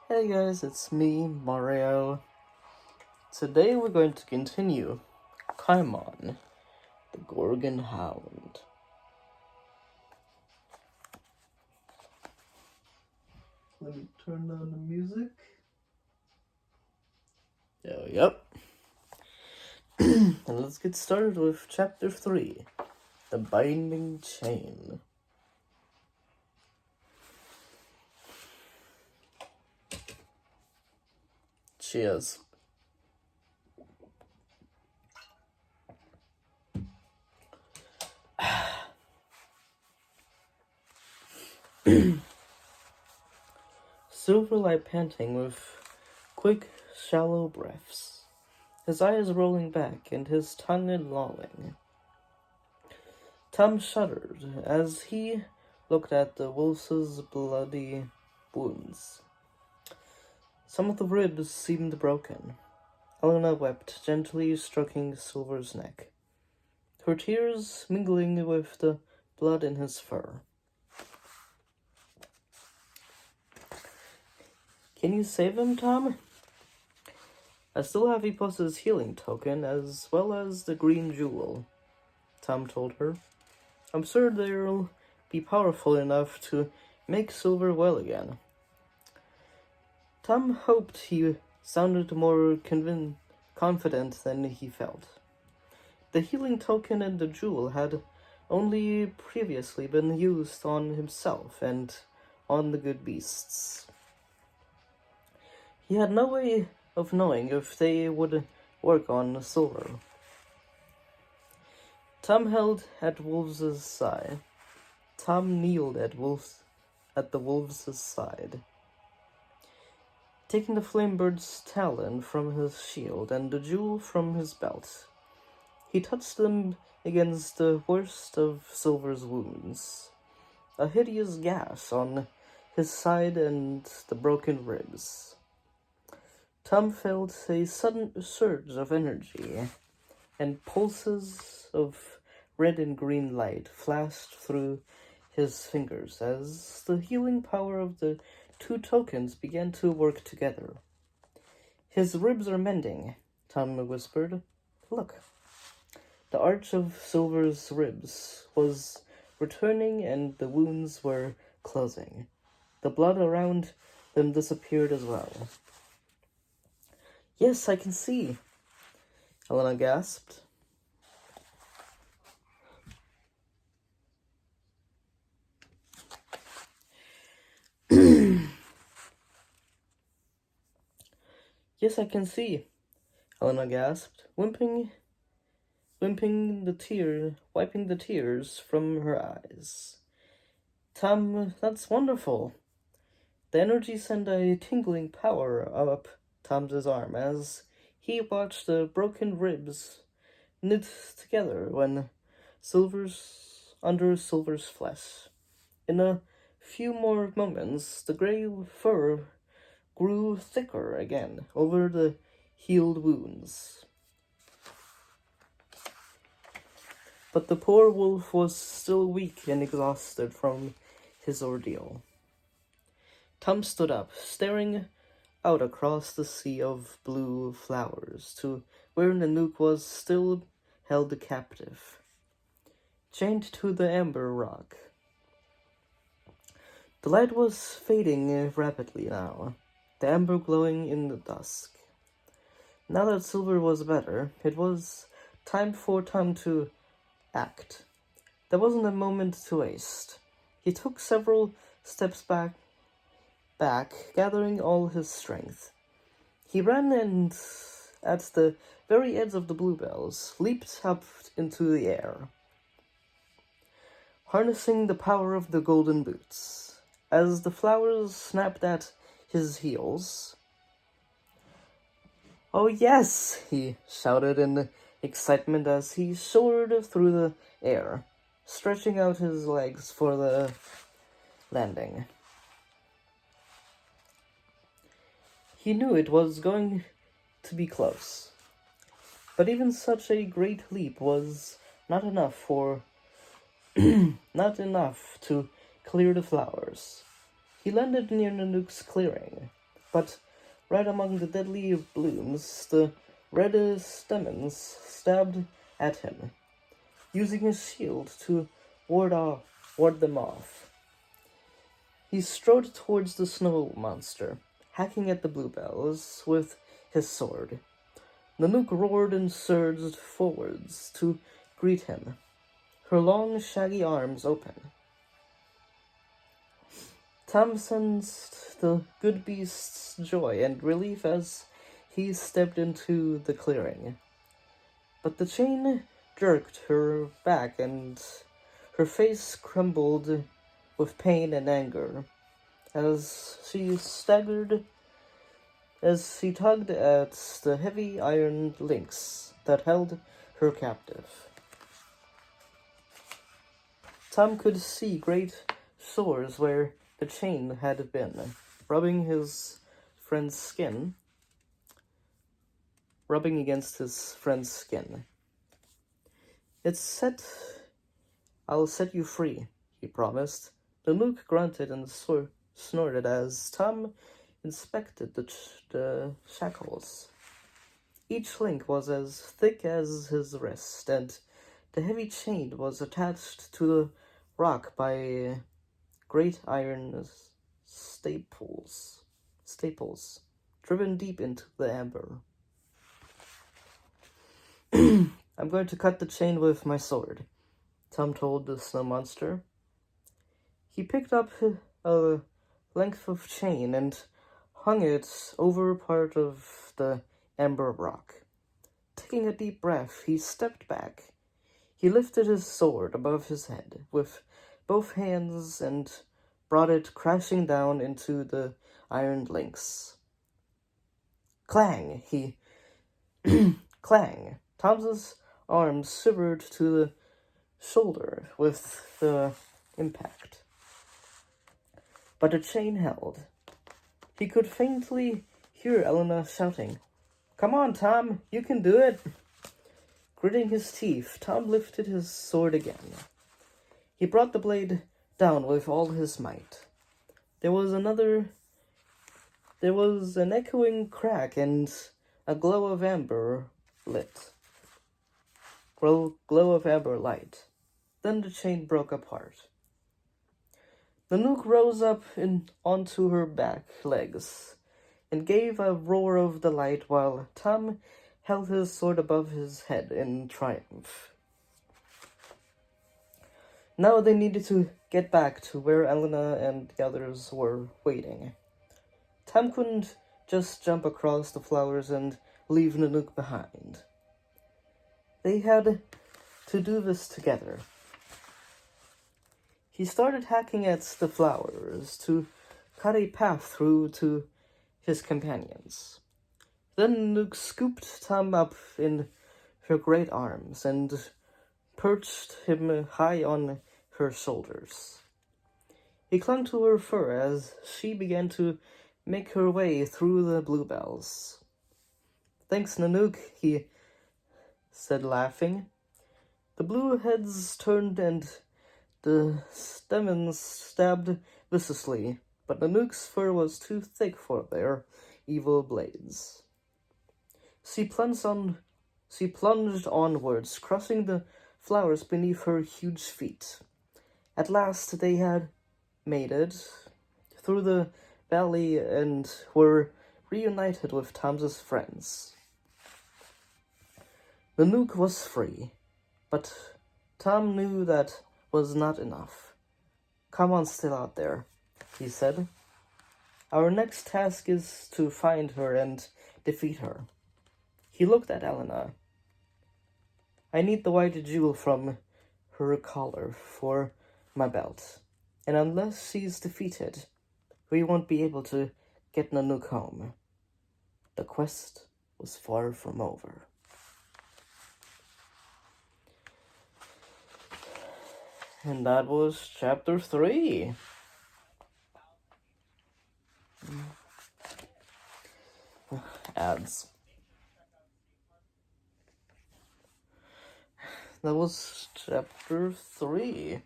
Hey guys, it's me, Mario. Today we're going to continue Kaymon, the Gorgon Hound. Let me turn on the music. Yep. And let's get started with Chapter 3, The Binding Chain. Cheers. Silver lay panting with quick, shallow breaths, his eyes rolling back and his tongue lolling. Tom shuddered as he looked at the wolf's bloody wounds. Some of the ribs seemed broken. Elena wept, gently stroking Silver's neck, her tears mingling with the blood in his fur. "Can you save him, Tom?" "I still have Epos' healing token, as well as the green jewel," Tom told her. "I'm sure they'll be powerful enough to make Silver well again." Tom hoped he sounded more confident than he felt. The healing token and the jewel had only previously been used on himself and on the good beasts. He had no way of knowing if they would work on Silver. Tom held at Wolves' side. Tom kneeled at the wolves' side, taking the flamebird's talon from his shield and the jewel from his belt. He touched them against the worst of Silver's wounds, a hideous gash on his side and the broken ribs. Tom felt a sudden surge of energy, and pulses of red and green light flashed through his fingers as the healing power of the two tokens began to work together. "His ribs are mending," Tom whispered. "Look." The arch of Silver's ribs was returning and the wounds were closing. The blood around them disappeared as well. "Yes, I can see," Elena gasped. "Yes, I can see," Elena gasped, wiping the tears from her eyes. "Tom, that's wonderful." The energy sent a tingling power up Tom's arm as he watched the broken ribs knit together under Silver's flesh. In a few more moments, the gray fur grew thicker again over the healed wounds. But the poor wolf was still weak and exhausted from his ordeal. Tom stood up, staring out across the sea of blue flowers to where Nanook was still held captive, chained to the amber rock. The light was fading rapidly now, the amber glowing in the dusk. Now that Silver was better, it was time for Tom to act. There wasn't a moment to waste. He took several steps back, gathering all his strength. He ran and, at the very edge of the bluebells, leaped up into the air, harnessing the power of the golden boots. As the flowers snapped at his heels, "Oh yes!" he shouted in excitement as he soared through the air, stretching out his legs for the landing. He knew it was going to be close, but even such a great leap was not enough to clear the flowers. He landed near Nanook's clearing, but right among the deadly blooms, the red stamens stabbed at him, using his shield to ward them off. He strode towards the snow monster, hacking at the bluebells with his sword. Nanook roared and surged forwards to greet him, her long, shaggy arms open. Tom sensed the good beast's joy and relief as he stepped into the clearing. But the chain jerked her back and her face crumbled with pain and anger as she staggered as she tugged at the heavy iron links that held her captive. Tom could see great sores where the chain had been, rubbing against his friend's skin. I'll set you free, he promised. Nanook grunted and snorted as Tom inspected the shackles. Each link was as thick as his wrist, and the heavy chain was attached to the rock by great iron staples driven deep into the amber. I'm going to cut the chain with my sword, Tom told the snow monster. He picked up a length of chain and hung it over part of the amber rock. Taking a deep breath, he stepped back. He lifted his sword above his head with both hands and brought it crashing down into the iron links. Clang! Clang! Tom's arms shivered to the shoulder with the impact. But the chain held. He could faintly hear Elena shouting, "Come on, Tom, you can do it!" Gritting his teeth, Tom lifted his sword again. He brought the blade down with all his might. There was an echoing crack and a glow of amber light. Then the chain broke apart. Nanook rose up onto her back legs and gave a roar of delight while Tom held his sword above his head in triumph. Now they needed to get back to where Elena and the others were waiting. Tom couldn't just jump across the flowers and leave Nanook behind. They had to do this together. He started hacking at the flowers to cut a path through to his companions. Then Nanook scooped Tom up in her great arms and perched him high on her shoulders. He clung to her fur as she began to make her way through the bluebells. "Thanks, Nanook," he said, laughing. The blue heads turned and the stamens stabbed viciously, but Nanook's fur was too thick for their evil blades. She plunged onwards, crushing the flowers beneath her huge feet. At last they had made it through the valley and were reunited with Tom's friends. Nanook was free, but Tom knew that was not enough. "Kaymon's still out there," he said. "Our next task is to find her and defeat her." He looked at Elena. "I need the white jewel from her collar for my belt, and unless she's defeated, we won't be able to get Nanook home." The quest was far from over. And that was chapter 3. Ads. That was chapter 3.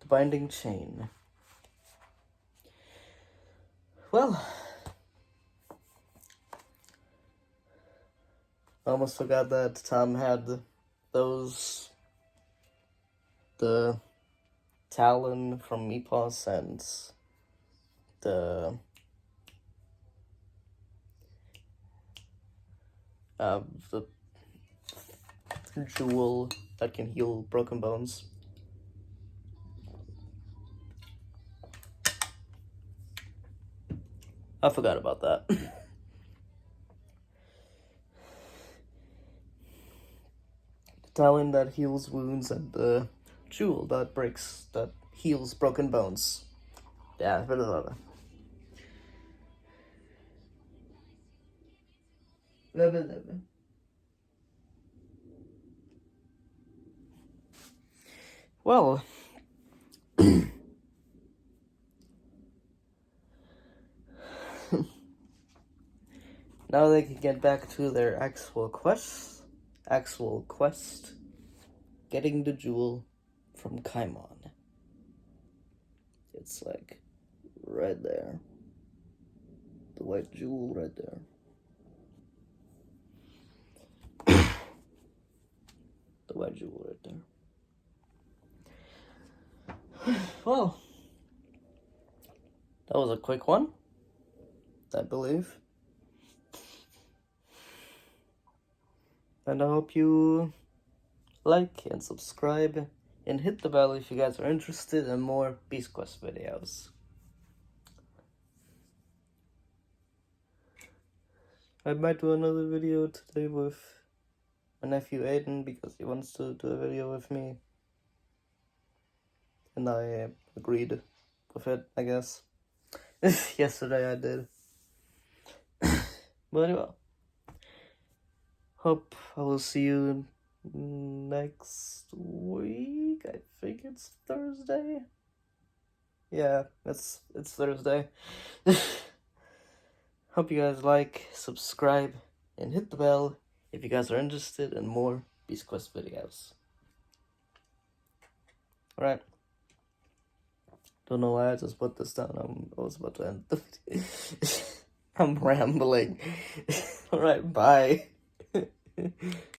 The binding chain. Well, I almost forgot that Tom had those, the Talon from Epos and the jewel that can heal broken bones. I forgot about that. The Talon that heals wounds and the jewel that heals broken bones. Yeah, blah, blah, blah. Blah, blah, blah. Well, now they can get back to their actual quest, getting the jewel from Kaymon. It's like right there. The white jewel right there. The white jewel right there. Well, that was a quick one, I believe. And I hope you like and subscribe and hit the bell if you guys are interested in more Beast Quest videos. I might do another video today with my nephew Aiden because he wants to do a video with me. And I agreed with it, I guess. Yesterday I did. But anyway, hope I will see you next week. I think it's Thursday. Yeah, it's Thursday. Hope you guys like, subscribe, and hit the bell if you guys are interested in more Beast Quest videos. Alright. Don't know why I just put this down. I was about to end the video. I'm rambling. Alright, bye.